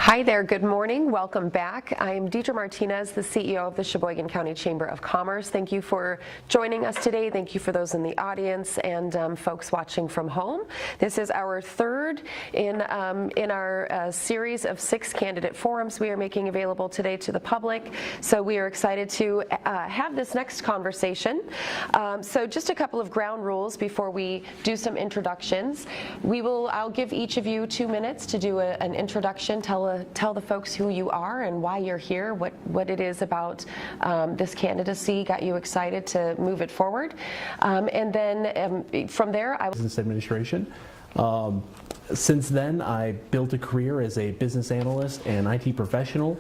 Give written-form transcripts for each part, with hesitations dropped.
Hi there, good morning, welcome back. I'm Deidre Martinez, the CEO of the Sheboygan County Chamber of Commerce. Thank you for joining us today. Thank you for those in the audience and folks watching from home. This is our third in our series of 6 candidate forums we are making available today to the public. So we are excited to have this next conversation. So just a couple of ground rules before we do some introductions. I'll give each of you 2 minutes to do an introduction, tell the folks who you are and why you're here, what it is about this candidacy got you excited to move it forward. And then from there, Business administration. Since then, I built a career as a business analyst and IT professional,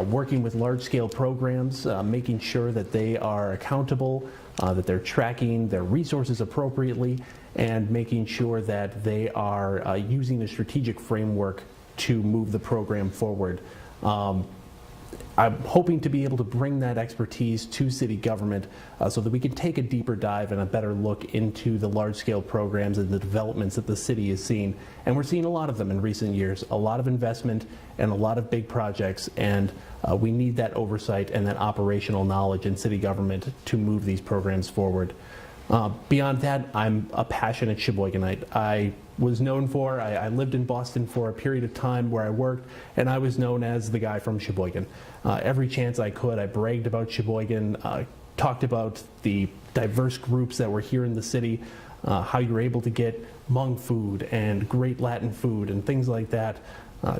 working with large-scale programs, making sure that they are accountable, that they're tracking their resources appropriately, and making sure that they are using a strategic framework to move the program forward. I'm hoping to be able to bring that expertise to city government so that we can take a deeper dive and a better look into the large-scale programs and the developments that the city is seeing. And we're seeing a lot of them in recent years, a lot of investment and a lot of big projects, and we need that oversight and that operational knowledge in city government to move these programs forward. Beyond that, I'm a passionate Sheboyganite. I lived in Boston for a period of time where I worked, and I was known as the guy from Sheboygan. Every chance I could, I bragged about Sheboygan, talked about the diverse groups that were here in the city, how you were able to get Hmong food and great Latin food and things like that.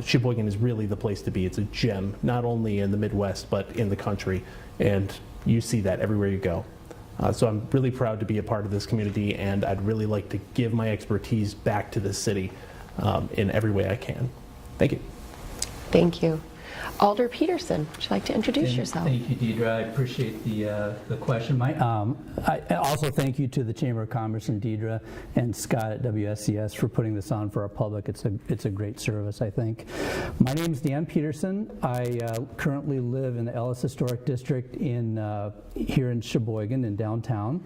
Sheboygan is really the place to be. It's a gem, not only in the Midwest, but in the country, and you see that everywhere you go. So I'm really proud to be a part of this community, and I'd really like to give my expertise back to the city in every way I can. Thank you. thank you. Alder Peterson, would you like to introduce yourself? Thank you, Deidre. I appreciate the question. I also thank you to the Chamber of Commerce and Deidre and Scott at WSCS for putting this on for our public. It's a great service, I think. My name is Dan Peterson. I currently live in the Ellis Historic District here in Sheboygan in downtown.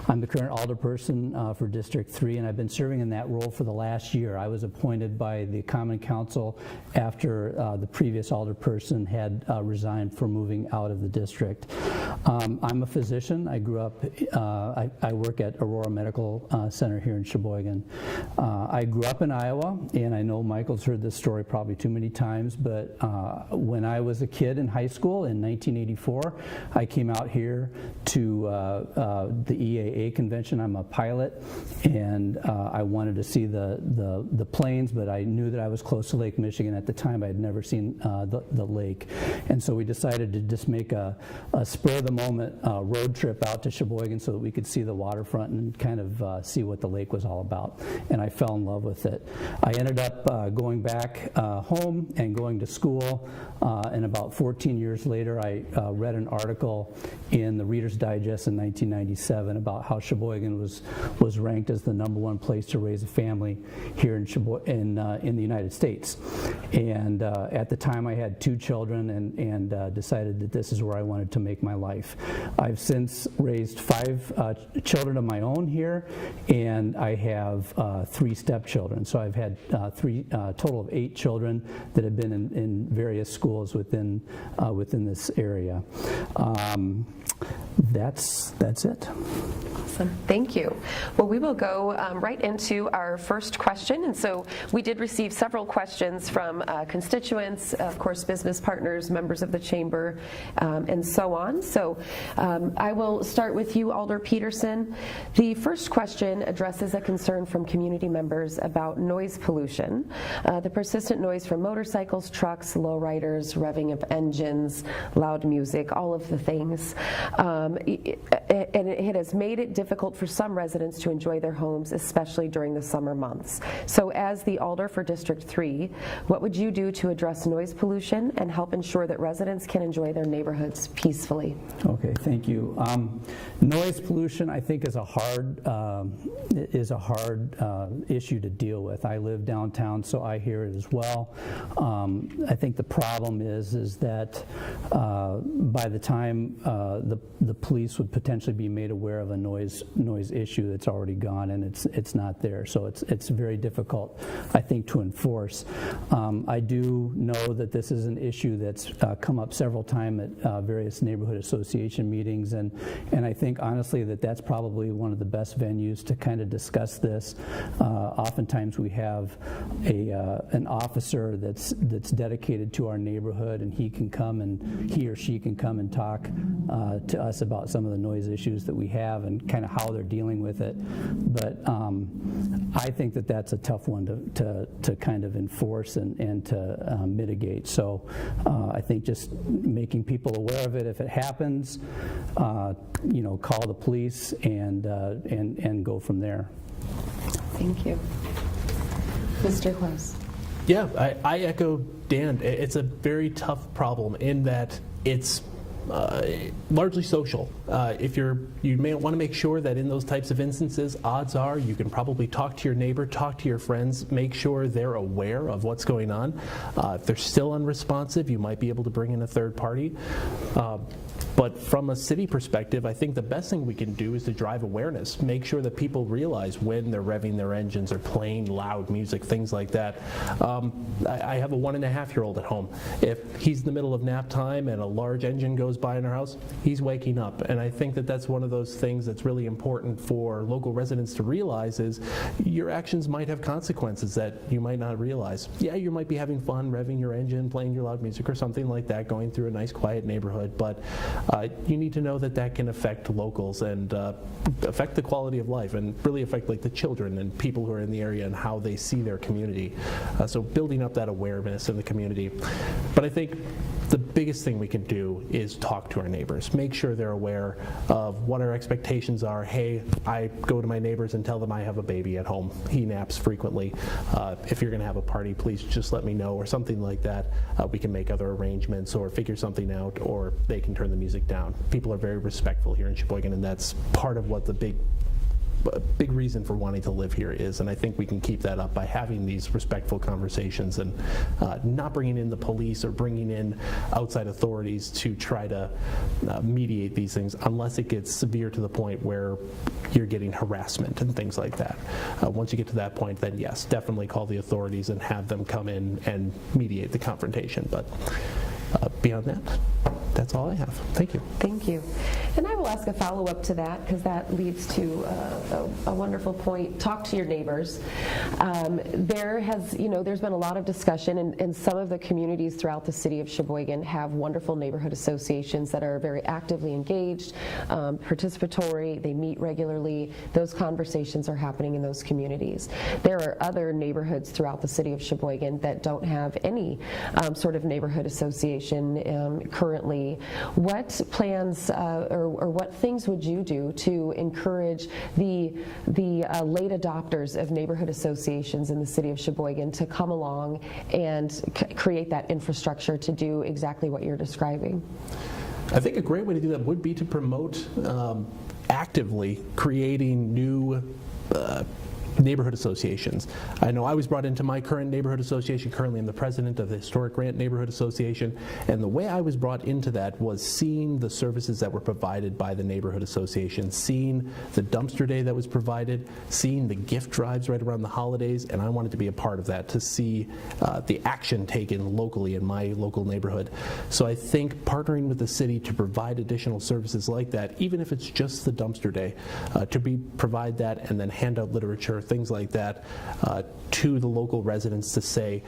I'm the current alderperson for District 3, and I've been serving in that role for the last year. I was appointed by the Common Council after the previous alderperson had resigned for moving out of the district. I'm a physician. I grew up, I work at Aurora Medical Center here in Sheboygan. I grew up in Iowa, and I know Michael's heard this story probably too many times, but when I was a kid in high school in 1984, I came out here to the EAA convention. I'm a pilot, and I wanted to see the planes, but I knew that I was close to Lake Michigan at the time. I had never seen the lake, and so we decided to just make a spur of the moment road trip out to Sheboygan so that we could see the waterfront and kind of see what the lake was all about, and I fell in love with it. I ended up going back home and going to school, and about 14 years later I read an article in the Reader's Digest in 1997 about how Sheboygan was ranked as the #1 place to raise a family here in the United States, and at the time I had 2 children and decided that this is where I wanted to make my life. I've since raised 5 children of my own here, and I have 3 stepchildren. So I've had total of 8 children that have been in various schools within this area. That's it. Awesome, thank you. Well, we will go right into our first question. And so we did receive several questions from constituents, of course, business partners, members of the chamber, and so on. So I will start with you, Alder Peterson. The first question addresses a concern from community members about noise pollution, the persistent noise from motorcycles, trucks, lowriders, revving of engines, loud music, all of the things. And it has made it difficult for some residents to enjoy their homes, especially during the summer months. So as the Alder for District 3, what would you do to address noise pollution pollution and help ensure that residents can enjoy their neighborhoods peacefully. Okay, thank you. Noise pollution, I think, is a hard issue to deal with. I live downtown, so I hear it as well. I think the problem is that by the time the police would potentially be made aware of a noise issue that's already gone, and it's not there. So it's very difficult, I think, to enforce. I do know that this is an issue that's come up several times at various neighborhood association meetings, and I think honestly that's probably one of the best venues to kind of discuss this. Oftentimes we have an officer that's dedicated to our neighborhood, and he or she can come and talk to us about some of the noise issues that we have and kind of how they're dealing with it. But I think that's a tough one to kind of enforce and to mitigate. So I think just making people aware of it if it happens, call the police and go from there. Thank you. Mr. Close. Yeah, I echo Dan. It's a very tough problem in that it's largely social. You may want to make sure that in those types of instances, odds are you can probably talk to your neighbor, talk to your friends, make sure they're aware of what's going on. If they're still unresponsive, you might be able to bring in a third party. But from a city perspective, I think the best thing we can do is to drive awareness. Make sure that people realize when they're revving their engines or playing loud music, things like that. I have a 1.5-year-old at home. If he's in the middle of nap time and a large engine goes by in our house, he's waking up. And I think that's one of those things that's really important for local residents to realize is your actions might have consequences that you might not realize. Yeah, you might be having fun revving your engine, playing your loud music or something like that, going through a nice quiet neighborhood, but you need to know that can affect locals and affect the quality of life and really affect like the children and people who are in the area and how they see their community. So building up that awareness in the community. But I think the biggest thing we can do is talk to our neighbors. Make sure they're aware of what our expectations are. Hey, I go to my neighbors and tell them I have a baby at home. He naps frequently. If you're going to have a party, please just let me know or something like that. We can make other arrangements or figure something out, or they can turn the music down. People are very respectful here in Sheboygan, and that's part of what the big reason for wanting to live here is, and I think we can keep that up by having these respectful conversations and not bringing in the police or bringing in outside authorities to try to mediate these things unless it gets severe to the point where you're getting harassment and things like that. Once you get to that point, then yes, definitely call the authorities and have them come in and mediate the confrontation. But beyond that, that's all I have. Thank you. Thank you. And I will ask a follow-up to that because that leads to a wonderful point. Talk to your neighbors. There's been a lot of discussion, and some of the communities throughout the city of Sheboygan have wonderful neighborhood associations that are very actively engaged, participatory. They meet regularly. Those conversations are happening in those communities. There are other neighborhoods throughout the city of Sheboygan that don't have any sort of neighborhood association currently. What plans or what things would you do to encourage the late adopters of neighborhood associations in the city of Sheboygan to come along and create that infrastructure to do exactly what you're describing? I think a great way to do that would be to promote actively creating new neighborhood associations. I know I was brought into my current neighborhood association. Currently I'm the president of the Historic Grant Neighborhood Association, and the way I was brought into that was seeing the services that were provided by the neighborhood association, seeing the dumpster day that was provided, seeing the gift drives right around the holidays, and I wanted to be a part of that, to see the action taken locally in my local neighborhood. So I think partnering with the city to provide additional services like that, even if it's just the dumpster day, provide that and then hand out literature, things like that, to the local residents to say,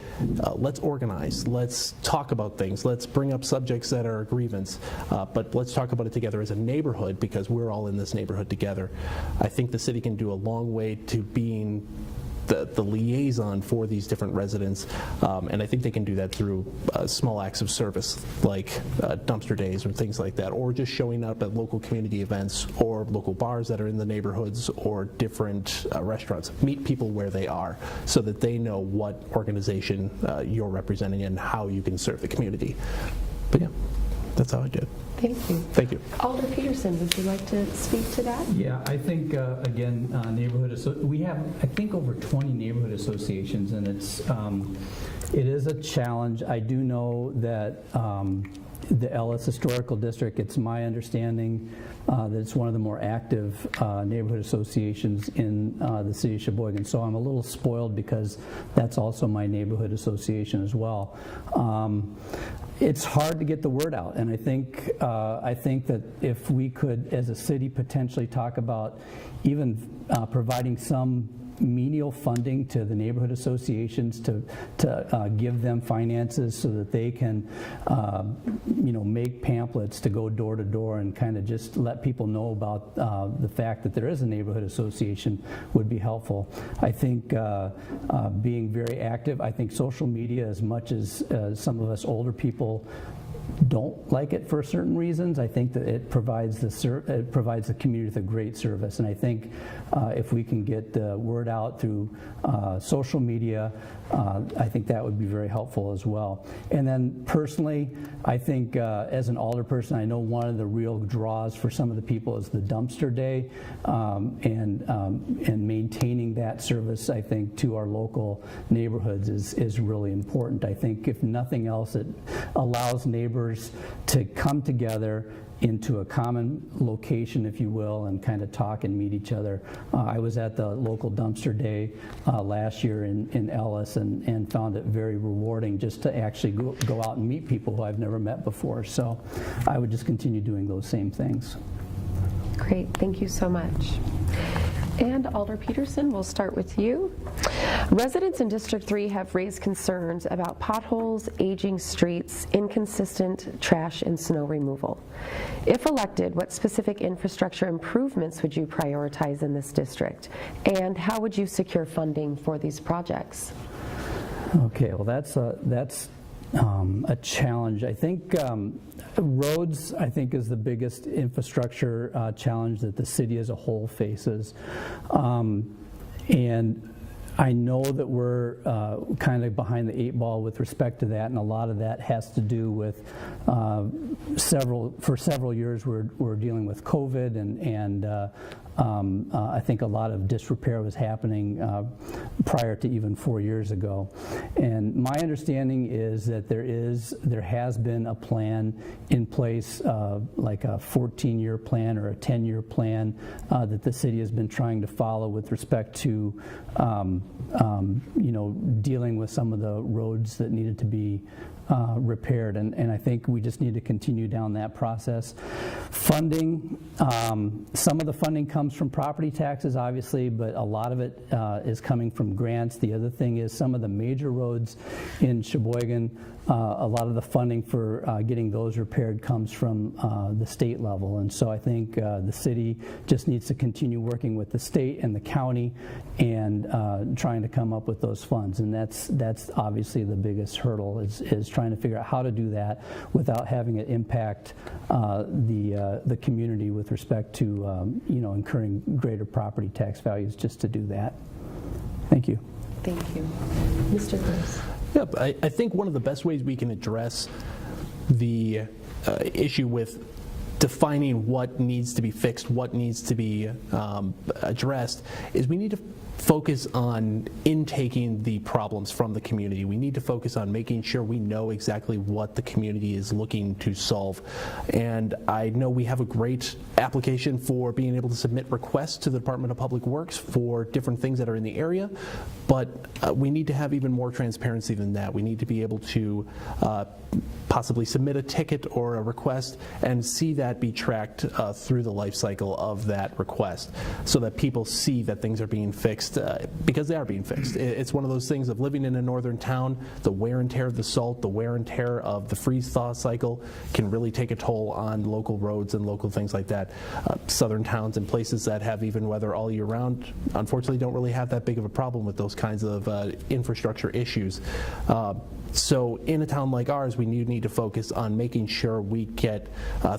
let's organize, let's talk about things, let's bring up subjects that are a grievance, but let's talk about it together as a neighborhood because we're all in this neighborhood together. I think the city can do a long way to being the the liaison for these different residents, and I think they can do that through small acts of service like dumpster days or things like that, or just showing up at local community events or local bars that are in the neighborhoods or different restaurants. Meet people where they are so that they know what organization you're representing and how you can serve the community. But yeah, that's how I do it. Thank you. Thank you. Alder Peterson, would you like to speak to that? Yeah, I think, again, we have, I think, over 20 neighborhood associations, and it is a challenge. I do know that the Ellis Historical District, it's my understanding that it's one of the more active neighborhood associations in the city of Sheboygan. So I'm a little spoiled because that's also my neighborhood association as well. It's hard to get the word out, and I think that if we could, as a city, potentially talk about even providing some menial funding to the neighborhood associations to give them finances so that they can make pamphlets to go door to door and kind of just let people know about the fact that there is a neighborhood association would be helpful. I think being very active, I think social media, as much as some of us older people don't like it for certain reasons, I think that it provides the community with a great service, and I think if we can get the word out through social media, I think that would be very helpful as well. And then personally, I think as an alder person, I know one of the real draws for some of the people is the dumpster day, and maintaining that service, I think, to our local neighborhoods is really important. I think if nothing else, it allows neighbors to come together into a common location, if you will, and kind of talk and meet each other. I was at the local dumpster day last year in Ellis and found it very rewarding just to actually go out and meet people who I've never met before. So I would just continue doing those same things. Great, thank you so much. And Alder Peterson, we'll start with you. Residents in District 3 have raised concerns about potholes, aging streets, inconsistent trash and snow removal. If elected, what specific infrastructure improvements would you prioritize in this district? And how would you secure funding for these projects? Okay, well that's a challenge. I think roads, I think, is the biggest infrastructure challenge that the city as a whole faces. And I know that we're kind of behind the 8 ball with respect to that, and a lot of that has to do with for several years we're dealing with COVID, and I think a lot of disrepair was happening prior to even 4 years ago. And my understanding is that there has been a plan in place, like a 14-year plan or a 10-year plan that the city has been trying to follow with respect to dealing with some of the roads that needed to be repaired, and I think we just need to continue down that process. Funding, some of the funding comes from property taxes, obviously, but a lot of it is coming from grants. The other thing is some of the major roads in Sheboygan, a lot of the funding for getting those repaired comes from the state level, and so I think the city just needs to continue working with the state and the county and trying to come up with those funds, and that's obviously the biggest hurdle is trying to figure out how to do that without having it impact the community with respect to incurring greater property tax values just to do that. Thank you. Thank you. Mr. Gross. Yep, I think one of the best ways we can address the issue with defining what needs to be fixed, what needs to be addressed, is we need to focus on intaking the problems from the community. We need to focus on making sure we know exactly what the community is looking to solve. And I know we have a great application for being able to submit requests to the Department of Public Works for different things that are in the area, but we need to have even more transparency than that. We need to be able to possibly submit a ticket or a request and see that be tracked through the life cycle of that request so that people see that things are being fixed fixed because they are being fixed. It's one of those things of living in a northern town, the wear and tear of the salt, the wear and tear of the freeze-thaw cycle can really take a toll on local roads and local things like that. Southern towns and places that have even weather all year round, unfortunately, don't really have that big of a problem with those kinds of infrastructure issues. So in a town like ours, we need to focus on making sure we get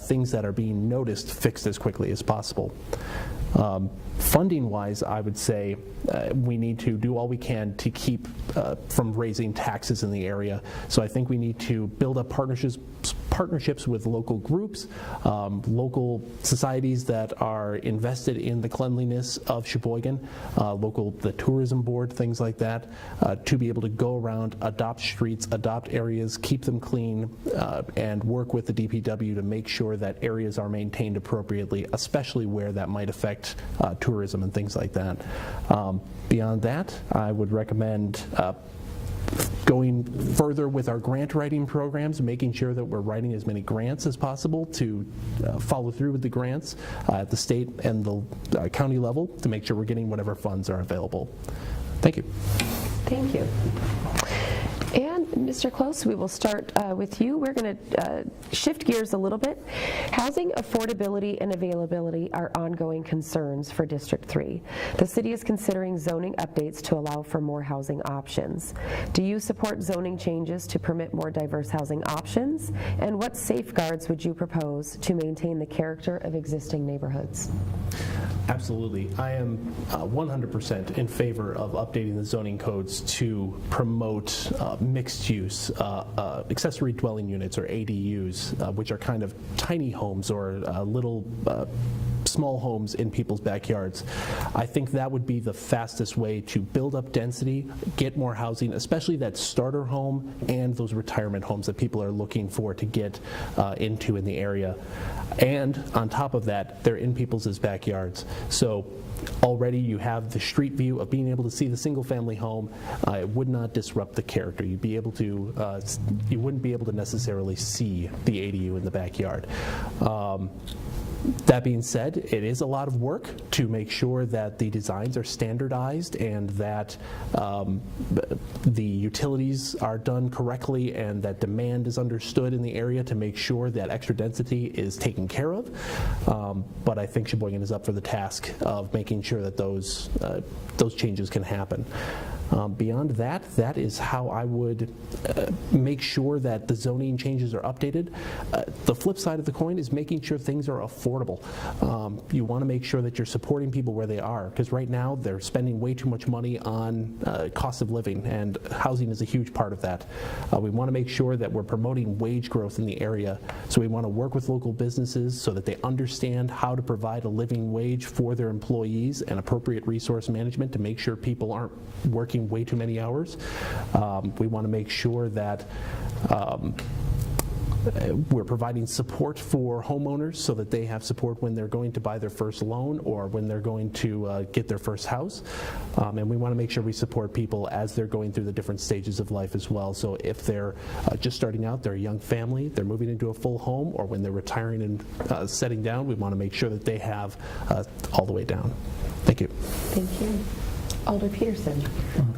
things that are being noticed fixed as quickly as possible. Funding-wise, I would say we need to do all we can to keep from raising taxes in the area. So I think we need to build up partnerships with local groups, local societies that are invested in the cleanliness of Sheboygan, the tourism board, things like that, to be able to go around, adopt streets, adopt areas, keep them clean, and work with the DPW to make sure that areas are maintained appropriately, especially where that might affect tourism and things like that. Beyond that, I would recommend going further with our grant writing programs, making sure that we're writing as many grants as possible to follow through with the grants at the state and the county level to make sure we're getting whatever funds are available. Thank you. Thank you. And Mr. Close, we will start with you. We're going to shift gears a little bit. Housing affordability and availability are ongoing concerns for District 3. The city is considering zoning updates to allow for more housing options. Do you support zoning changes to permit more diverse housing options? And what safeguards would you propose to maintain the character of existing neighborhoods? Absolutely. I am 100% in favor of updating the zoning codes to promote mixed use, accessory dwelling units, or ADUs, which are kind of tiny homes or little small homes in people's backyards. I think that would be the fastest way to build up density, get more housing, especially that starter home and those retirement homes that people are looking for to get into in the area. And on top of that, they're in people's backyards. So already you have the street view of being able to see the single-family home. It would not disrupt the character. You'd be able to, you wouldn't be able to necessarily see the ADU in the backyard. That being said, it is a lot of work to make sure that the designs are standardized and that the utilities are done correctly and that demand is understood in the area to make sure that extra density is taken care of. But I think Sheboygan is up for the task of making sure that those changes can happen. Beyond that, that is how I would make sure that the zoning changes are updated. The flip side of the coin is making sure things are affordable. You want to make sure that you're supporting people where they are, because right now they're spending way too much money on cost of living, and housing is a huge part of that. We want to make sure that we're promoting wage growth in the area, so we want to work with local businesses so that they understand how to provide a living wage for their employees and appropriate resource management to make sure people aren't working way too many hours. We want to make sure that we're providing support for homeowners so that they have support when they're going to buy their first loan or when they're going to get their first house. And we want to make sure we support people as they're going through the different stages of life as well. So if they're just starting out, they're a young family, they're moving into a full home, or when they're retiring and setting down, we want to make sure that they have all the way down. Thank you. Thank you. Alder Peterson.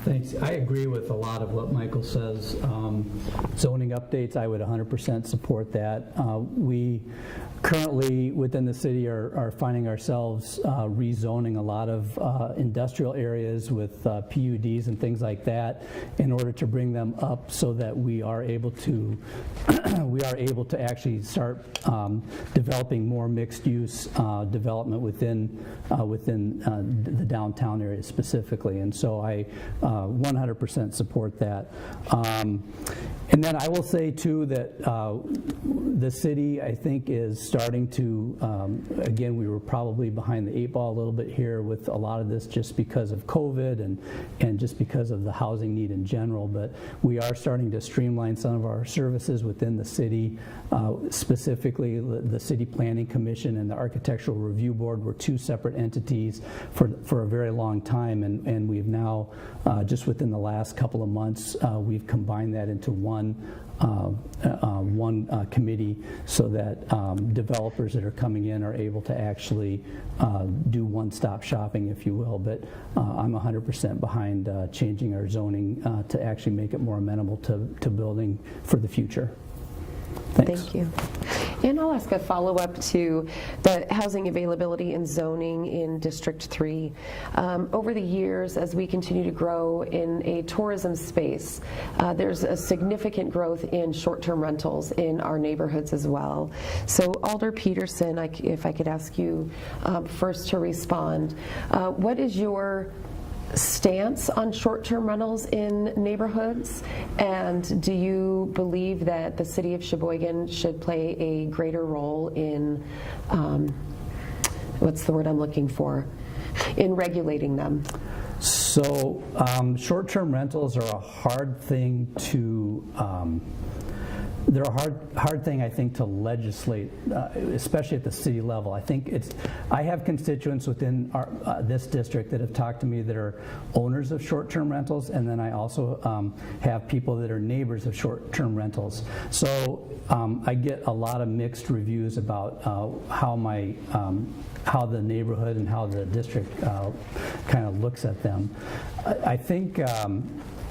Thanks. I agree with a lot of what Michael says. Zoning updates, I would 100% support that. We currently within the city are finding ourselves rezoning a lot of industrial areas with PUDs and things like that in order to bring them up so that we are able to actually start developing more mixed use development within the downtown area specifically. And so I 100% support that. And then I will say too that the city, I think, is starting to, again, we were probably behind the 8 ball a little bit here with a lot of this just because of COVID and just because of the housing need in general, but we are starting to streamline some of our services within the city. Specifically, the City Planning Commission and the Architectural Review Board were two separate entities for a very long time, and we've now, just within the last couple of months, we've combined that into one committee so that developers that are coming in are able to actually do one-stop shopping, if you will. But I'm 100% behind changing our zoning to actually make it more amenable to building for the future. Thanks. Thank you. And I'll ask a follow-up to the housing availability and zoning in District 3. Over the years, as we continue to grow in a tourism space, there's a significant growth in short-term rentals in our neighborhoods as well. So Alder Peterson, if I could ask you first to respond, what is your stance on short-term rentals in neighborhoods, and do you believe that the city of Sheboygan should play a greater role in what's the word I'm looking for, in regulating them? So short-term rentals are a hard thing to they're a hard thing, I think, to legislate, especially at the city level. I think I have constituents within this district that have talked to me that are owners of short-term rentals, and then I also have people that are neighbors of short-term rentals. So I get a lot of mixed reviews about how the neighborhood and how the district kind of looks at them. I think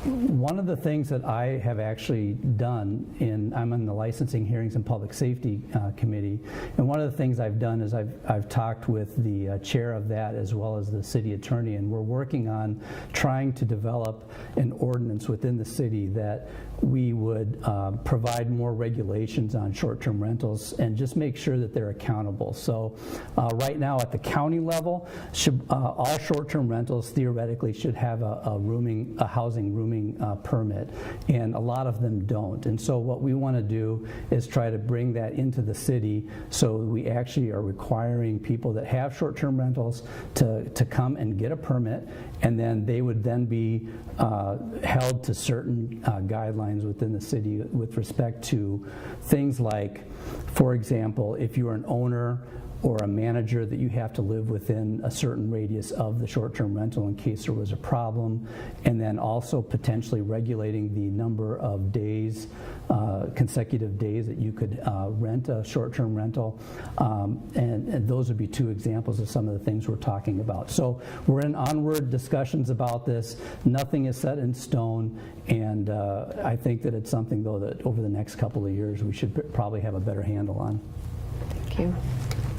one of the things that I have actually done, I'm in the Licensing, Hearings, and Public Safety Committee, and one of the things I've done is I've talked with the chair of that as well as the city attorney, and we're working on trying to develop an ordinance within the city that we would provide more regulations on short-term rentals and just make sure that they're accountable. So right now at the county level, all short-term rentals theoretically should have a housing rooming permit, and a lot of them don't. And so what we want to do is try to bring that into the city, so we actually are requiring people that have short-term rentals to come and get a permit, and then they would then be held to certain guidelines within the city with respect to things like, for example, if you're an owner or a manager, that you have to live within a certain radius of the short-term rental in case there was a problem, and then also potentially regulating the number of days, consecutive days that you could rent a short-term rental, and those would be two examples of some of the things we're talking about. So we're in onward discussions about this. Nothing is set in stone, and I think that it's something, though, that over the next couple of years we should probably have a better handle on. Thank you.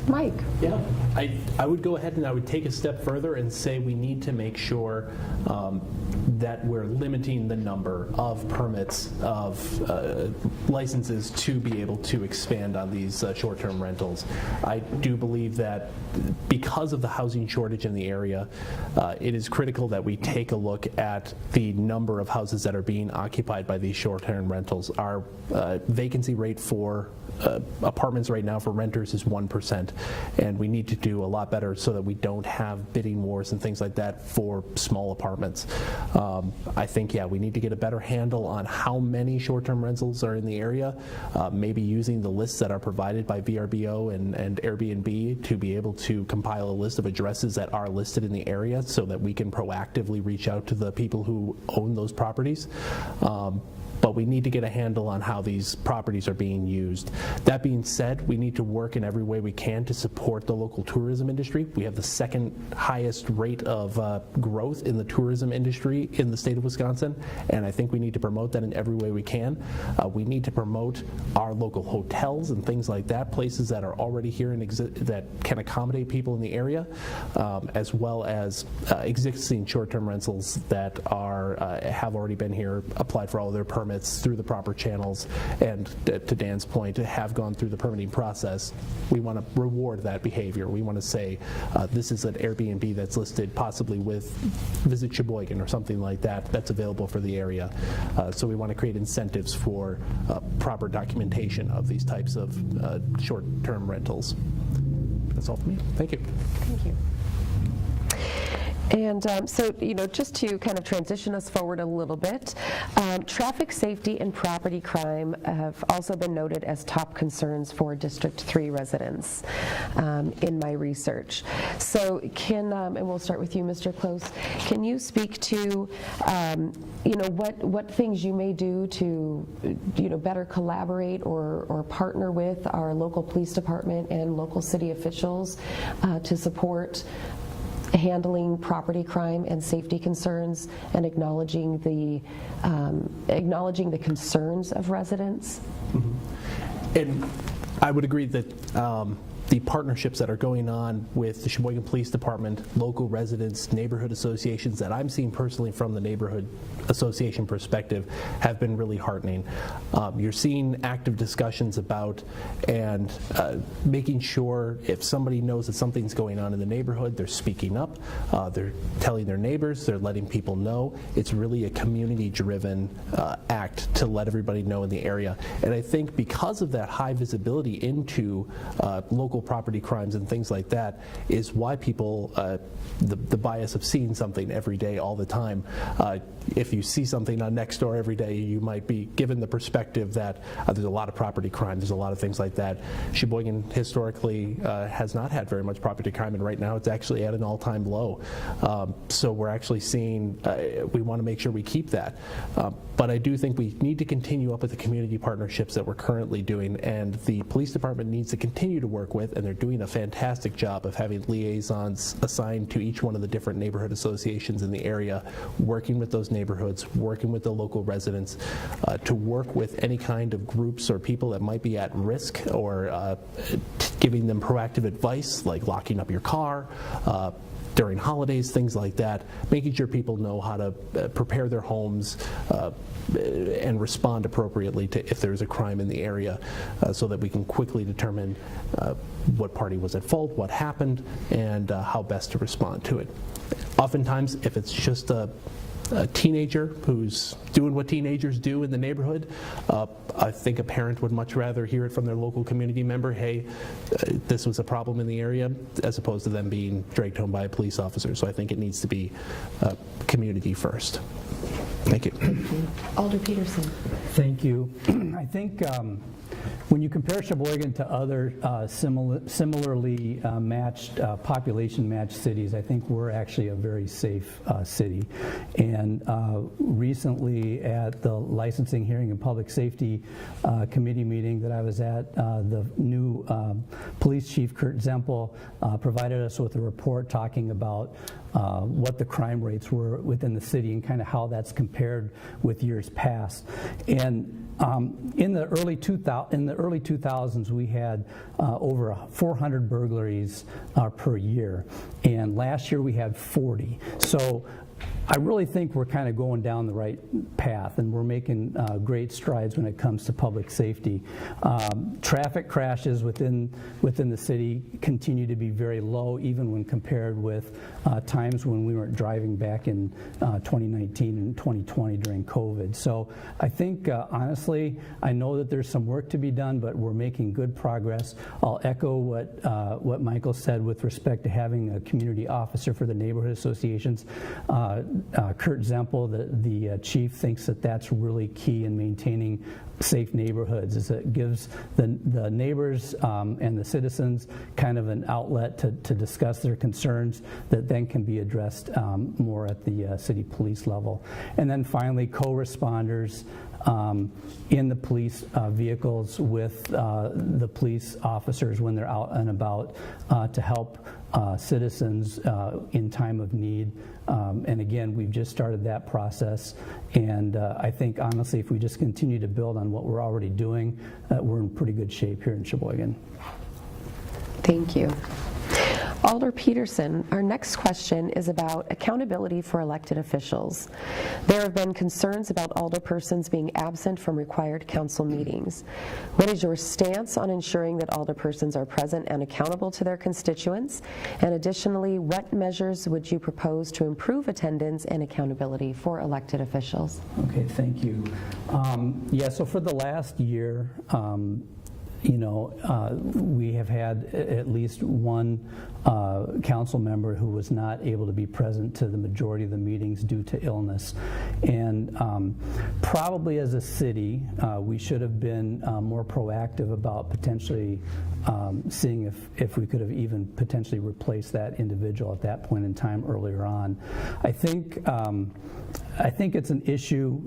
Mike? Yeah, I would go ahead and I would take a step further and say we need to make sure that we're limiting the number of permits, of licenses to be able to expand on these short-term rentals. I do believe that because of the housing shortage in the area, it is critical that we take a look at the number of houses that are being occupied by these short-term rentals. Our vacancy rate for apartments right now for renters is 1%, and we need to do a lot better so that we don't have bidding wars and things like that for small apartments. I think, yeah, we need to get a better handle on how many short-term rentals are in the area, maybe using the lists that are provided by VRBO and Airbnb to be able to compile a list of addresses that are listed in the area so that we can proactively reach out to the people who own those properties. But we need to get a handle on how these properties are being used. That being said, we need to work in every way we can to support the local tourism industry. We have the second highest rate of growth in the tourism industry in the state of Wisconsin, and I think we need to promote that in every way we can. We need to promote our local hotels and things like that, places that are already here and that can accommodate people in the area, as well as existing short-term rentals that have already been here, applied for all of their permits through the proper channels, and to Dan's point, to have gone through the permitting process. We want to reward that behavior. We want to say this is an Airbnb that's listed possibly with Visit Sheboygan or something like that that's available for the area. So we want to create incentives for proper documentation of these types of short-term rentals. That's all for me. Thank you. Thank you. And so, just to kind of transition us forward a little bit, traffic safety and property crime have also been noted as top concerns for District 3 residents in my research. So and we'll start with you, Mr. Close, can you speak to, what things you may do to, better collaborate or partner with our local police department and local city officials to support handling property crime and safety concerns and acknowledging the concerns of residents? Mm-hmm. And I would agree that the partnerships that are going on with the Sheboygan Police Department, local residents, neighborhood associations that I'm seeing personally from the neighborhood association perspective have been really heartening. You're seeing active discussions about and making sure if somebody knows that something's going on in the neighborhood, they're speaking up, they're telling their neighbors, they're letting people know. It's really a community-driven act to let everybody know in the area. And I think because of that high visibility into local property crimes and things like that is why people, the bias of seeing something every day all the time. If you see something on Nextdoor every day, you might be given the perspective that there's a lot of property crime, there's a lot of things like that. Sheboygan historically has not had very much property crime, and right now it's actually at an all-time low. So we're actually seeing, we want to make sure we keep that. But I do think we need to continue up with the community partnerships that we're currently doing, and the police department needs to continue to work with, and they're doing a fantastic job of having liaisons assigned to each one of the different neighborhood associations in the area, working with those neighborhoods, working with the local residents to work with any kind of groups or people that might be at risk, or giving them proactive advice like locking up your car, during holidays, things like that, making sure people know how to prepare their homes and respond appropriately to if there's a crime in the area, so that we can quickly determine what party was at fault, what happened, and how best to respond to it. Oftentimes, if it's just a teenager who's doing what teenagers do in the neighborhood, I think a parent would much rather hear it from their local community member, hey, this was a problem in the area, as opposed to them being dragged home by a police officer. So I think it needs to be community first. Thank you. Thank you. Alder Peterson. Thank you. I think when you compare Sheboygan to other similarly matched, population-matched cities, I think we're actually a very safe city. And recently at the Licensing, Hearing, and Public Safety Committee meeting that I was at, the new Police Chief, Kurt Zempel, provided us with a report talking about what the crime rates were within the city and kind of how that's compared with years past. And in the early 2000s, we had over 400 burglaries per year, and last year we had 40. So I really think we're kind of going down the right path, and we're making great strides when it comes to public safety. Traffic crashes within the city continue to be very low, even when compared with times when we weren't driving back in 2019 and 2020 during COVID. So I think, honestly, I know that there's some work to be done, but we're making good progress. I'll echo what Micheal said with respect to having a community officer for the neighborhood associations. Kurt Zempel, the chief, thinks that that's really key in maintaining safe neighborhoods, is it gives the neighbors and the citizens kind of an outlet to discuss their concerns that then can be addressed more at the city police level. And then finally, co-responders in the police vehicles with the police officers when they're out and about to help citizens in time of need. And again, we've just started that process, and I think honestly if we just continue to build on what we're already doing, we're in pretty good shape here in Sheboygan. Thank you. Alder Peterson, our next question is about accountability for elected officials. There have been concerns about alderpersons being absent from required council meetings. What is your stance on ensuring that alderpersons are present and accountable to their constituents? And additionally, what measures would you propose to improve attendance and accountability for elected officials? Okay, thank you. Yeah, so for the last year, we have had at least one council member who was not able to be present to the majority of the meetings due to illness. And probably as a city, we should have been more proactive about potentially seeing if we could have even potentially replaced that individual at that point in time earlier on. I think it's an issue.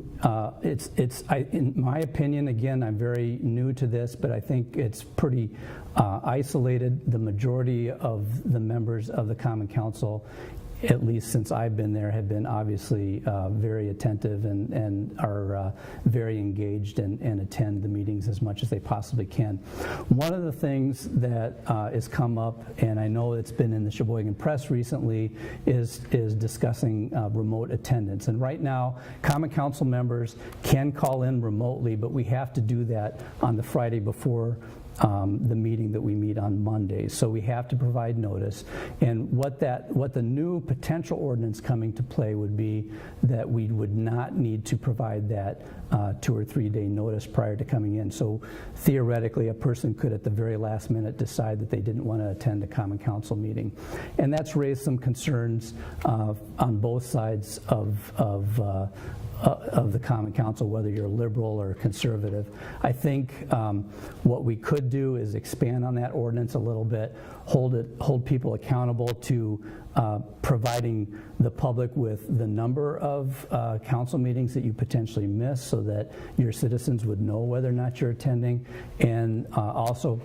In my opinion, again, I'm very new to this, but I think it's pretty isolated. The majority of the members of the Common Council, at least since I've been there, have been obviously very attentive and are very engaged and attend the meetings as much as they possibly can. One of the things that has come up, and I know it's been in the Sheboygan Press recently, is discussing remote attendance. And right now, Common Council members can call in remotely, but we have to do that on the Friday before the meeting that we meet on Monday. So we have to provide notice. And what the new potential ordinance coming to play would be that we would not need to provide that 2 or 3 day notice prior to coming in. So theoretically, a person could at the very last minute decide that they didn't want to attend a Common Council meeting. And that's raised some concerns on both sides of the Common Council, whether you're liberal or conservative. I think what we could do is expand on that ordinance a little bit, hold people accountable to providing the public with the number of council meetings that you potentially miss so that your citizens would know whether or not you're attending, and also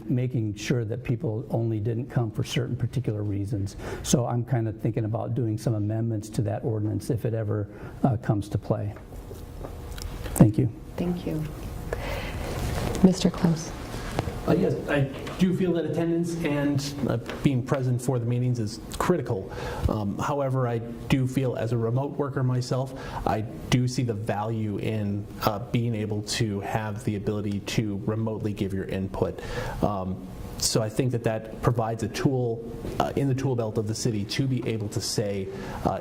making sure that people only didn't come for certain particular reasons. So I'm kind of thinking about doing some amendments to that ordinance if it ever comes to play. Thank you. Thank you. Mr. Close. Yes, I do feel that attendance and being present for the meetings is critical. However, I do feel, as a remote worker myself, I do see the value in being able to have the ability to remotely give your input. So I think that provides a tool in the tool belt of the city to be able to say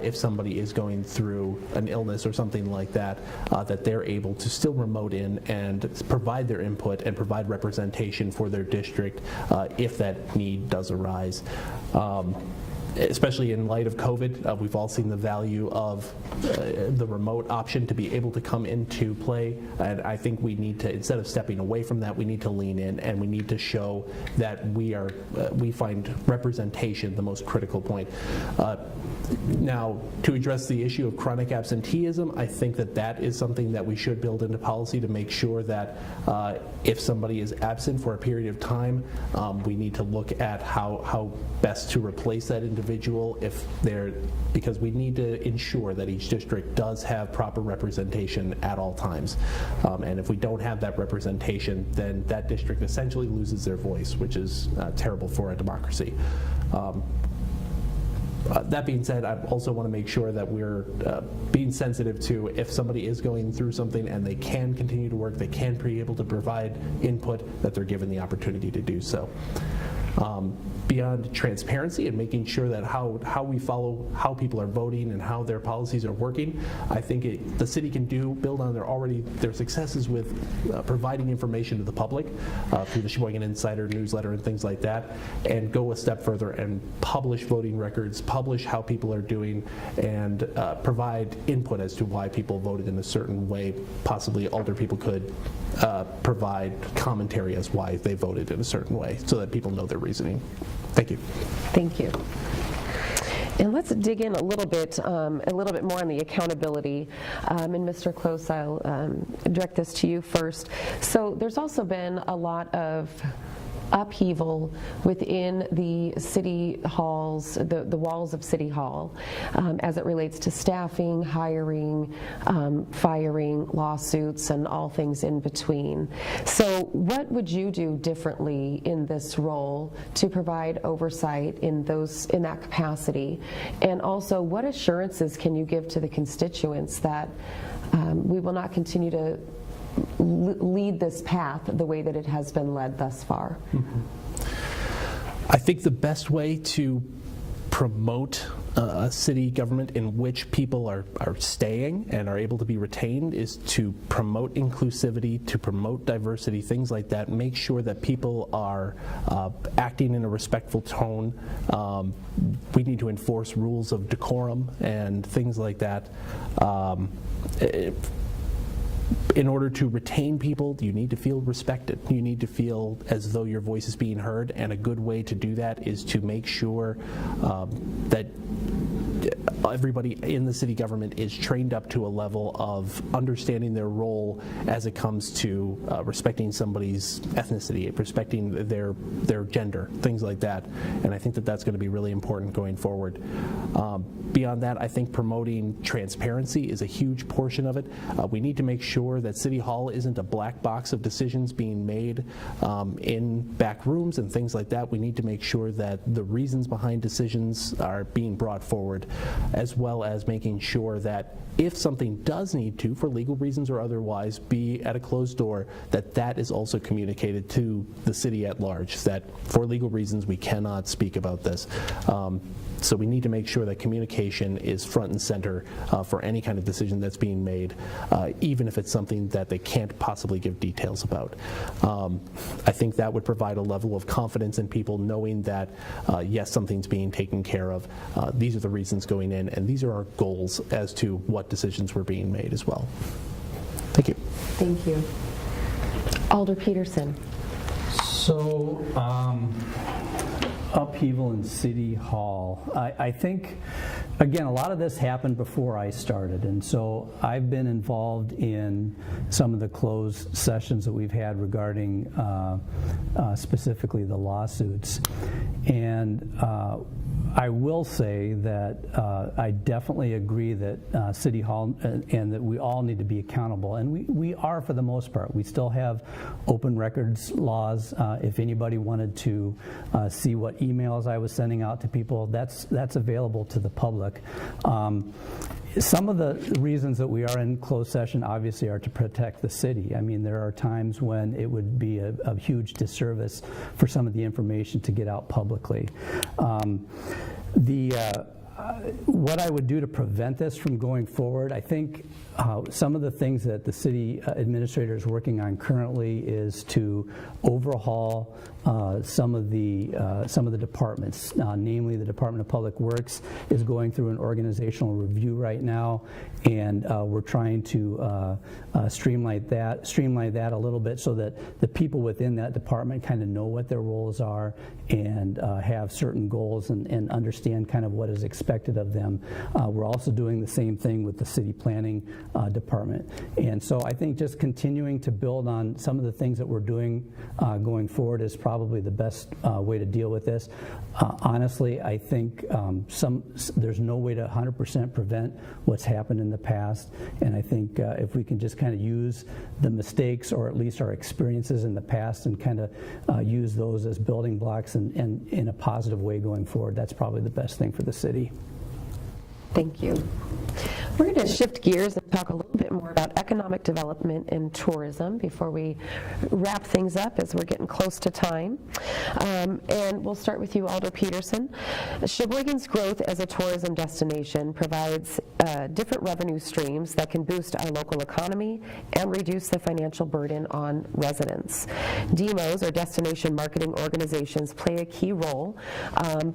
if somebody is going through an illness or something like that, that they're able to still remote in and provide their input and provide representation for their district if that need does arise. Especially in light of COVID, we've all seen the value of the remote option to be able to come into play, and I think we need to, instead of stepping away from that, we need to lean in and we need to show that we find representation the most critical point. Now, to address the issue of chronic absenteeism, I think that is something that we should build into policy to make sure that if somebody is absent for a period of time, we need to look at how best to replace that individual because we need to ensure that each district does have proper representation at all times. And if we don't have that representation, then that district essentially loses their voice, which is terrible for a democracy. That being said, I also want to make sure that we're being sensitive to if somebody is going through something and they can continue to work, they can be able to provide input, that they're given the opportunity to do so. Beyond transparency and making sure that how we follow how people are voting and how their policies are working, I think the city can build on their successes with providing information to the public through the Sheboygan Insider newsletter and things like that, and go a step further and publish voting records, publish how people are doing, and provide input as to why people voted in a certain way. Possibly older people could provide commentary as why they voted in a certain way so that people know their reasoning. Thank you. Thank you. And let's dig in a little bit more on the accountability. And Mr. Close, I'll direct this to you first. So there's also been a lot of upheaval within the city halls, the walls of City Hall, as it relates to staffing, hiring, firing, lawsuits, and all things in between. So what would you do differently in this role to provide oversight in that capacity? And also, what assurances can you give to the constituents that we will not continue to lead this path the way that it has been led thus far? I think the best way to promote a city government in which people are staying and are able to be retained is to promote inclusivity, to promote diversity, things like that. Make sure that people are acting in a respectful tone. We need to enforce rules of decorum and things like that. In order to retain people, you need to feel respected. You need to feel as though your voice is being heard, and a good way to do that is to make sure that everybody in the city government is trained up to a level of understanding their role as it comes to respecting somebody's ethnicity, respecting their gender, things like that. And I think that that's going to be really important going forward. Beyond that, I think promoting transparency is a huge portion of it. We need to make sure that City Hall isn't a black box of decisions being made in back rooms and things like that. We need to make sure that the reasons behind decisions are being brought forward, as well as making sure that if something does need to, for legal reasons or otherwise, be at a closed door, that is also communicated to the city at large, that for legal reasons we cannot speak about this. So we need to make sure that communication is front and center for any kind of decision that's being made, even if it's something that they can't possibly give details about. I think that would provide a level of confidence in people knowing that, yes, something's being taken care of. These are the reasons going in, and these are our goals as to what decisions were being made as well. Thank you. Thank you. Alder Peterson. So, upheaval in City Hall. I think, again, a lot of this happened before I started, and so I've been involved in some of the closed sessions that we've had regarding specifically the lawsuits. And I will say that I definitely agree that City Hall and that we all need to be accountable, and we are for the most part. We still have open records laws. If anybody wanted to see what emails I was sending out to people, that's available to the public. Some of the reasons that we are in closed session obviously are to protect the city. I mean, there are times when it would be a huge disservice for some of the information to get out publicly. What I would do to prevent this from going forward, I think some of the things that the city administrator is working on currently is to overhaul some of the departments, namely the Department of Public Works is going through an organizational review right now, and we're trying to streamline that a little bit so that the people within that department kind of know what their roles are and have certain goals and understand kind of what is expected of them. We're also doing the same thing with the city planning department. And so I think just continuing to build on some of the things that we're doing going forward is probably the best way to deal with this. Honestly, I think there's no way to 100% prevent what's happened in the past, and I think if we can just kind of use the mistakes or at least our experiences in the past and kind of use those as building blocks and in a positive way going forward, that's probably the best thing for the city. Thank you. We're going to shift gears and talk a little bit more about economic development and tourism before we wrap things up, as we're getting close to time. And we'll start with you, Alder Peterson. Sheboygan's growth as a tourism destination provides different revenue streams that can boost our local economy and reduce the financial burden on residents. DMOs, or destination marketing organizations, play a key role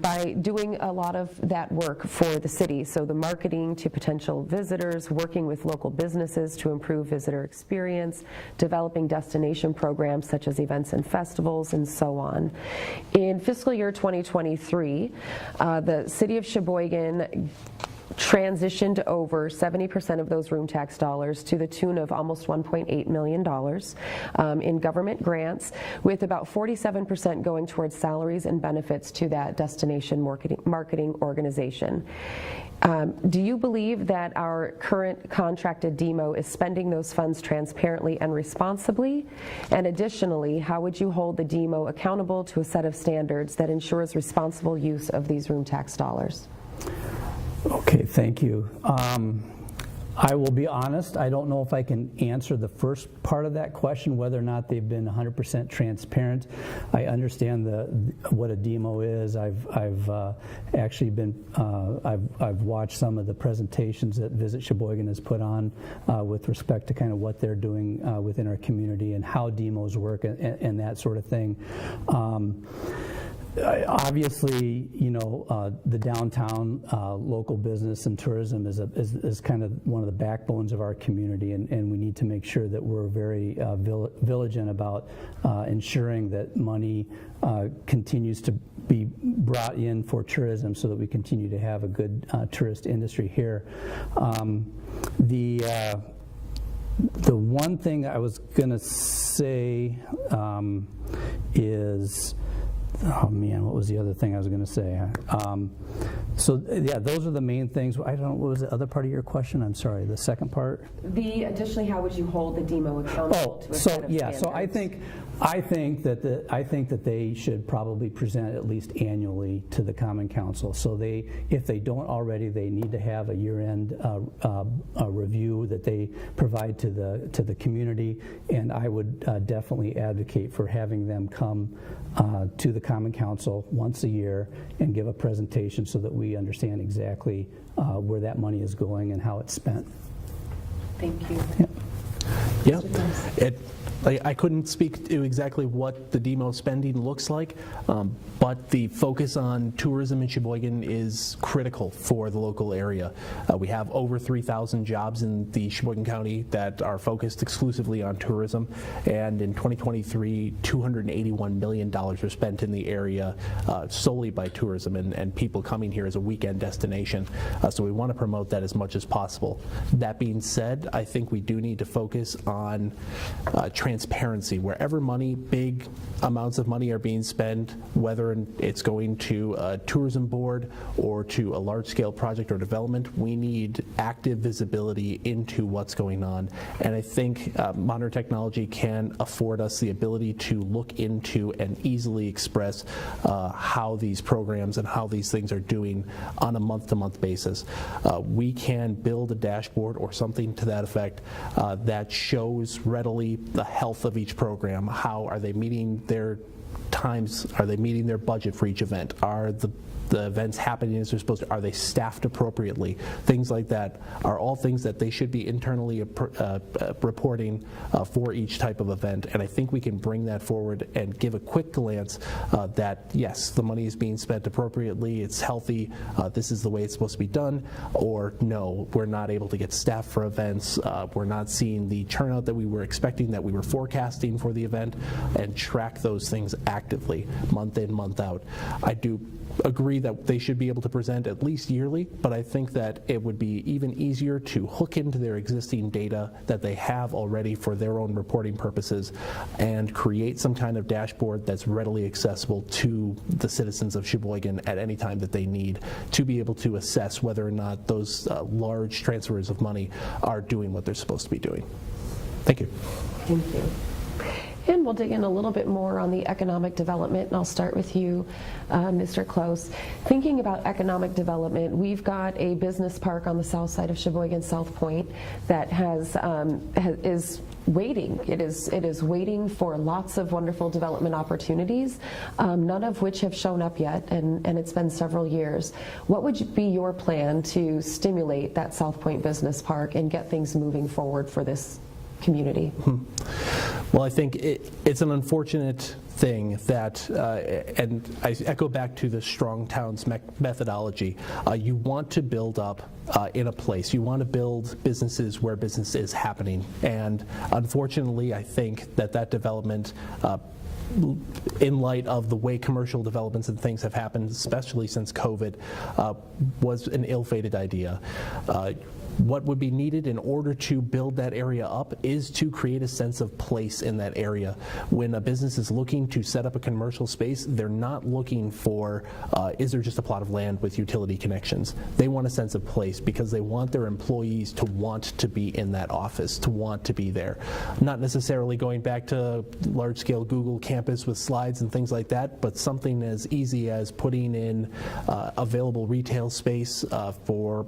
by doing a lot of that work for the city. So the marketing to potential visitors, working with local businesses to improve visitor experience, developing destination programs such as events and festivals, and so on. In fiscal year 2023, the city of Sheboygan transitioned over 70% of those room tax dollars to the tune of almost $1.8 million in government grants, with about 47% going towards salaries and benefits to that destination marketing organization. Do you believe that our current contracted DMO is spending those funds transparently and responsibly? And additionally, how would you hold the DMO accountable to a set of standards that ensures responsible use of these room tax dollars? Okay, thank you. I will be honest, I don't know if I can answer the first part of that question, whether or not they've been 100% transparent. I understand what a demo is. I've actually been, I've watched some of the presentations that Visit Sheboygan has put on with respect to kind of what they're doing within our community and how demos work and that sort of thing. Obviously, you know, the downtown local business and tourism is kind of one of the backbones of our community, and we need to make sure that we're very vigilant about ensuring that money continues to be brought in for tourism so that we continue to have a good tourist industry here. The one thing I was going to say is, oh man, what was the other thing I was going to say? So yeah, those are the main things. I don't know, what was the other part of your question? I'm sorry, the second part? Additionally, how would you hold the demo accountable to a set of standards? So I think that they should probably present at least annually to the Common Council. So if they don't already, they need to have a year-end review that they provide to the community. And I would definitely advocate for having them come to the Common Council once a year and give a presentation so that we understand exactly where that money is going and how it's spent. Thank you. Yeah. I couldn't speak to exactly what the demo spending looks like, but the focus on tourism in Sheboygan is critical for the local area. We have over 3,000 jobs in the Sheboygan County that are focused exclusively on tourism, and in 2023, $281 million were spent in the area solely by tourism and people coming here as a weekend destination. So we want to promote that as much as possible. That being said, I think we do need to focus on transparency. Wherever big amounts of money are being spent, whether it's going to a tourism board or to a large-scale project or development, we need active visibility into what's going on. And I think modern technology can afford us the ability to look into and easily express how these programs and how these things are doing on a month-to-month basis. We can build a dashboard or something to that effect that shows readily the health of each program. How are they meeting their times? Are they meeting their budget for each event? Are the events happening as they're supposed to? Are they staffed appropriately? Things like that are all things that they should be internally reporting for each type of event. And I think we can bring that forward and give a quick glance that yes, the money is being spent appropriately, it's healthy, this is the way it's supposed to be done, or no, we're not able to get staff for events, we're not seeing the turnout that we were expecting, that we were forecasting for the event, and track those things actively, month in, month out. I do agree that they should be able to present at least yearly, but I think that it would be even easier to hook into their existing data that they have already for their own reporting purposes and create some kind of dashboard that's readily accessible to the citizens of Sheboygan at any time that they need to be able to assess whether or not those large transfers of money are doing what they're supposed to be doing. Thank you. Thank you. And we'll dig in a little bit more on the economic development, and I'll start with you, Mr. Close. Thinking about economic development, we've got a business park on the south side of Sheboygan, South Point, that is waiting. It is waiting for lots of wonderful development opportunities, none of which have shown up yet, and it's been several years. What would be your plan to stimulate that South Point Business Park and get things moving forward for this community? Well, I think it's an unfortunate thing that, and I echo back to the Strong Towns methodology, you want to build up in a place. You want to build businesses where business is happening. And unfortunately, I think that development, in light of the way commercial developments and things have happened, especially since COVID, was an ill-fated idea. What would be needed in order to build that area up is to create a sense of place in that area. When a business is looking to set up a commercial space, they're not looking for, is there just a plot of land with utility connections? They want a sense of place because they want their employees to want to be in that office, to want to be there. Not necessarily going back to large-scale Google campus with slides and things like that, but something as easy as putting in available retail space for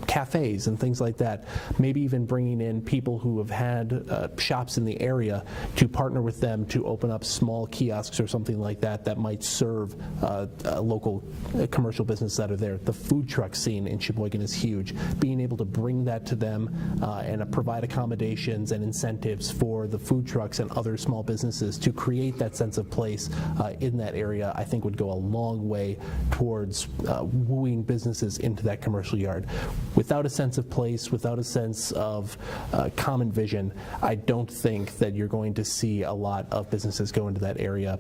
cafes and things things like that. Maybe even bringing in people who have had shops in the area to partner with them to open up small kiosks or something like that that might serve local commercial businesses that are there. The food truck scene in Sheboygan is huge. Being able to bring that to them and provide accommodations and incentives for the food trucks and other small businesses to create that sense of place in that area, I think would go a long way towards wooing businesses into that commercial yard. Without a sense of place, without a sense of common vision, I don't think that you're going to see a lot of businesses go into that area.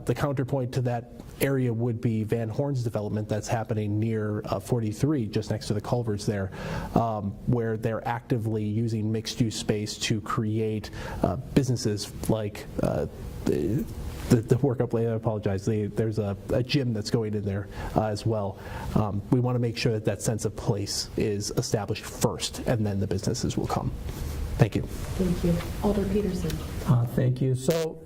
The counterpoint to that area would be Van Horn's development that's happening near 43, just next to the culverts there, where they're actively using mixed-use space to create businesses like the workup later, I apologize, there's a gym that's going in there as well. We want to make sure that that sense of place is established first, and then the businesses will come. Thank you. Thank you. Alder Peterson. Thank you. So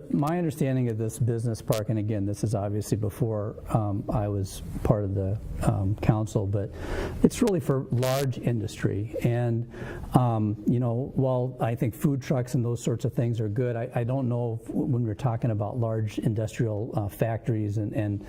my understanding of this business park, and again, this is obviously before I was part of the council, but it's really for large industry. And while I think food trucks and those sorts of things are good, I don't know if when we're talking about large industrial factories and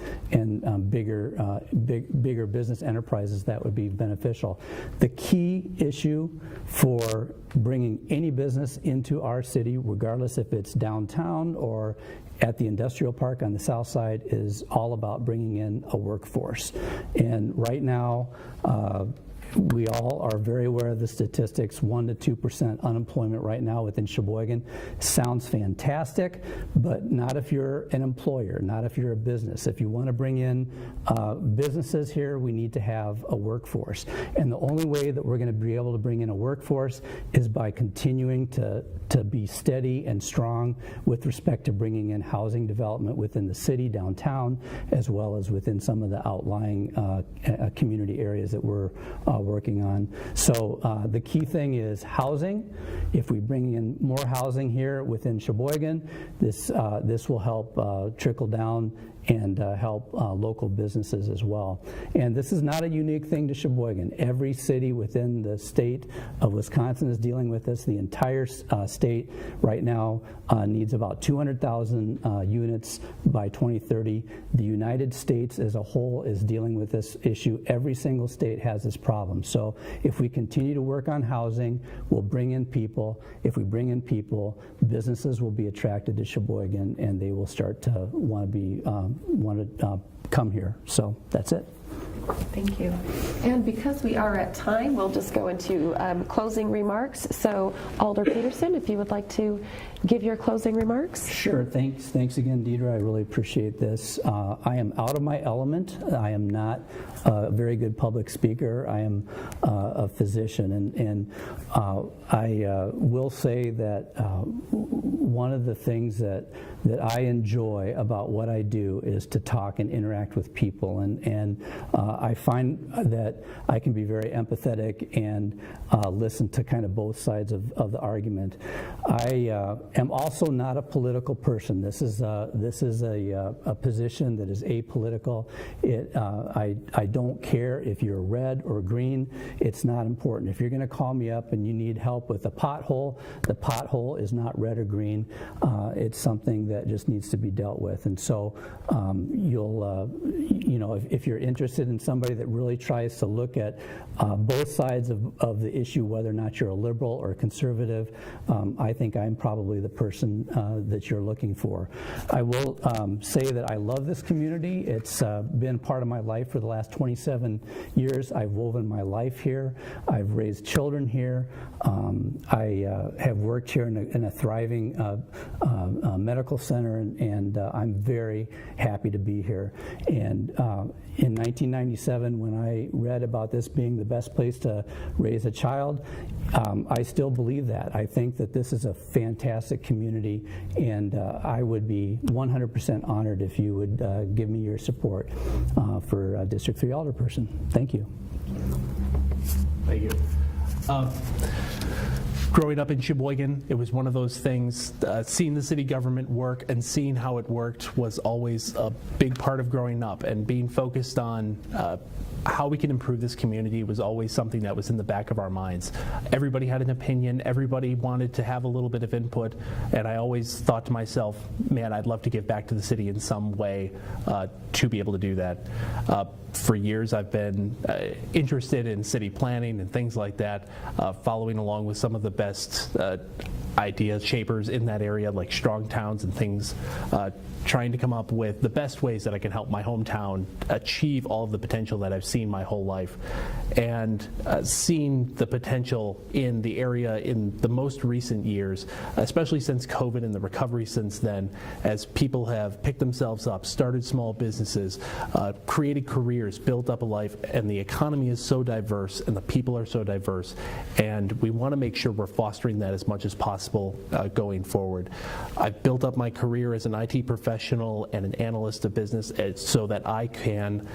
bigger business enterprises, that would be beneficial. The key issue for bringing any business into our city, regardless if it's downtown or at the industrial park on the south side, is all about bringing in a workforce. And right now, we all are very aware of the statistics. 1 to 2% unemployment right now within Sheboygan. Sounds fantastic, but not if you're an employer, not if you're a business. If you want to bring in businesses here, we need to have a workforce. And the only way that we're going to be able to bring in a workforce is by continuing to be steady and strong with respect to bringing in housing development within the city, downtown, as well as within some of the outlying community areas that we're working on. So the key thing is housing. If we bring in more housing here within Sheboygan, this will help trickle down and help local businesses as well. And this is not a unique thing to Sheboygan. Every city within the state of Wisconsin is dealing with this. The entire state right now needs about 200,000 units by 2030. The United States as a whole is dealing with this issue. Every single state has this problem. So if we continue to work on housing, we'll bring in people. If we bring in people, businesses will be attracted to Sheboygan, and they will start to want to come here. So that's it. Thank you. And because we are at time, we'll just go into closing remarks. So Alder Peterson, if you would like to give your closing remarks. Sure. Thanks again, Deidre. I really appreciate this. I am out of my element. I am not a very good public speaker. I am a physician, and I will say that one of the things that I enjoy about what I do is to talk and interact with people, and I find that I can be very empathetic and listen to kind of both sides of the argument. I am also not a political person. This is a position that is apolitical. I don't care if you're red or green. It's not important. If you're going to call me up and you need help with a pothole, the pothole is not red or green. It's something that just needs to be dealt with. And so if you're interested in somebody that really tries to look at both sides of the issue, whether or not you're a liberal or a conservative, I think I'm probably the person that you're looking for. I will say that I love this community. It's been part of my life for the last 27 years. I've woven my life here. I've raised children here. I have worked here in a thriving medical center, and I'm very happy to be here. And in 1997, when I read about this being the best place to raise a child, I still believe that. I think that this is a fantastic community, and I would be 100% honored if you would give me your support for District 3 Alderperson. Thank you. Thank you. Growing up in Sheboygan, it was one of those things, seeing the city government work and seeing how it worked was always a big part of growing up, and being focused on how we can improve this community was always something that was in the back of our minds. Everybody had an opinion, everybody wanted to have a little bit of input, and I always thought to myself, man, I'd love to give back to the city in some way to be able to do that. For years I've been interested in city planning and things like that, following along with some of the best idea shapers in that area, like Strong Towns and things, trying to come up with the best ways that I can help my hometown achieve all of the potential that I've seen my whole life. And seeing the potential in the area in the most recent years, especially since COVID and the recovery since then, as people have picked themselves up, started small businesses, created careers, built up a life, and the economy is so diverse and the people are so diverse, and we want to make sure we're fostering that as much as possible going forward. I've built up my career as an IT professional and an analyst of business so that I can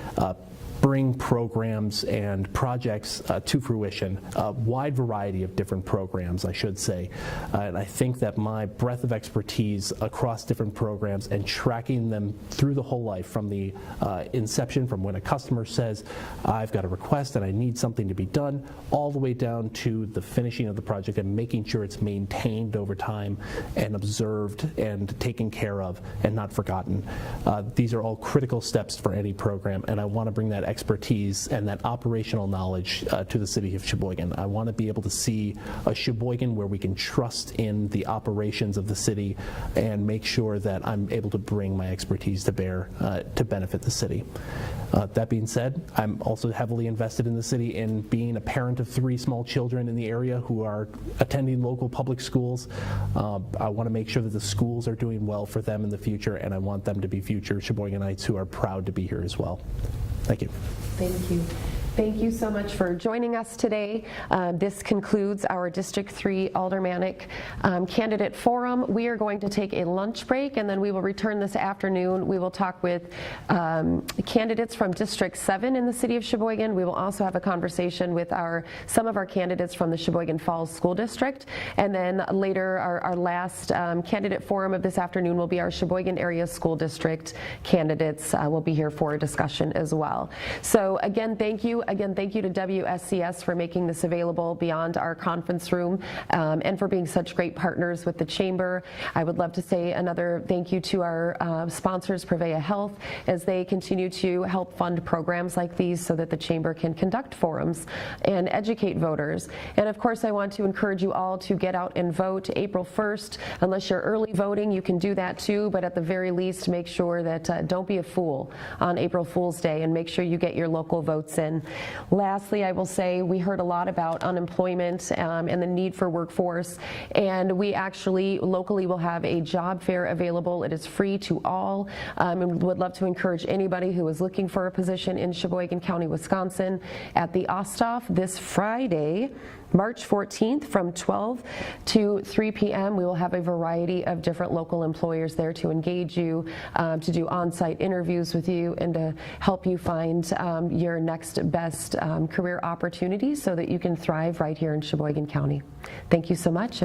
bring programs and projects to fruition, a wide variety of different programs, I should say. And I think that my breadth of expertise across different programs and tracking them through the whole life, from the inception, from when a customer says, I've got a request and I need something to be done, all the way down to the finishing of the project and making sure it's maintained over time and observed and taken care of and not forgotten. These are all critical steps for any program, and I want to bring that expertise and that operational knowledge to the city of Sheboygan. I want to be able to see a Sheboygan where we can trust in the operations of the city and make sure that I'm able to bring my expertise to bear to benefit the city. That being said, I'm also heavily invested in the city in being a parent of 3 small children in the area who are attending local public schools. I want to make sure that the schools are doing well for them in the future, and I want them to be future Sheboyganites who are proud to be here as well. Thank you. Thank you. Thank you so much for joining us today. This concludes our District 3 Aldermanic Candidate Forum. We are going to take a lunch break, and then we will return this afternoon. We will talk with candidates from District 7 in the city of Sheboygan. We will also have a conversation with some of our candidates from the Sheboygan Falls School District. And then later, our last candidate forum of this afternoon will be our Sheboygan Area School District candidates will be here for a discussion as well. So again, thank you. Again, thank you to WSCS for making this available beyond our conference room and for being such great partners with the Chamber. I would love to say another thank you to our sponsors, Prevea Health, as they continue to help fund programs like these so that the Chamber can conduct forums and educate voters. And of course, I want to encourage you all to get out and vote April 1st. Unless you're early voting, you can do that too, but at the very least, make sure that don't be a fool on April Fool's Day, and make sure you get your local votes in. Lastly, I will say we heard a lot about unemployment and the need for workforce, and we actually locally will have a job fair available. It is free to all, and would love to encourage anybody who is looking for a position in Sheboygan County, Wisconsin, at the Osthoff this Friday, March 14th from 12 to 3 p.m. We will have a variety of different local employers there to engage you, to do on-site interviews with you, and to help you find your next best career opportunities so that you can thrive right here in Sheboygan County. Thank you so much.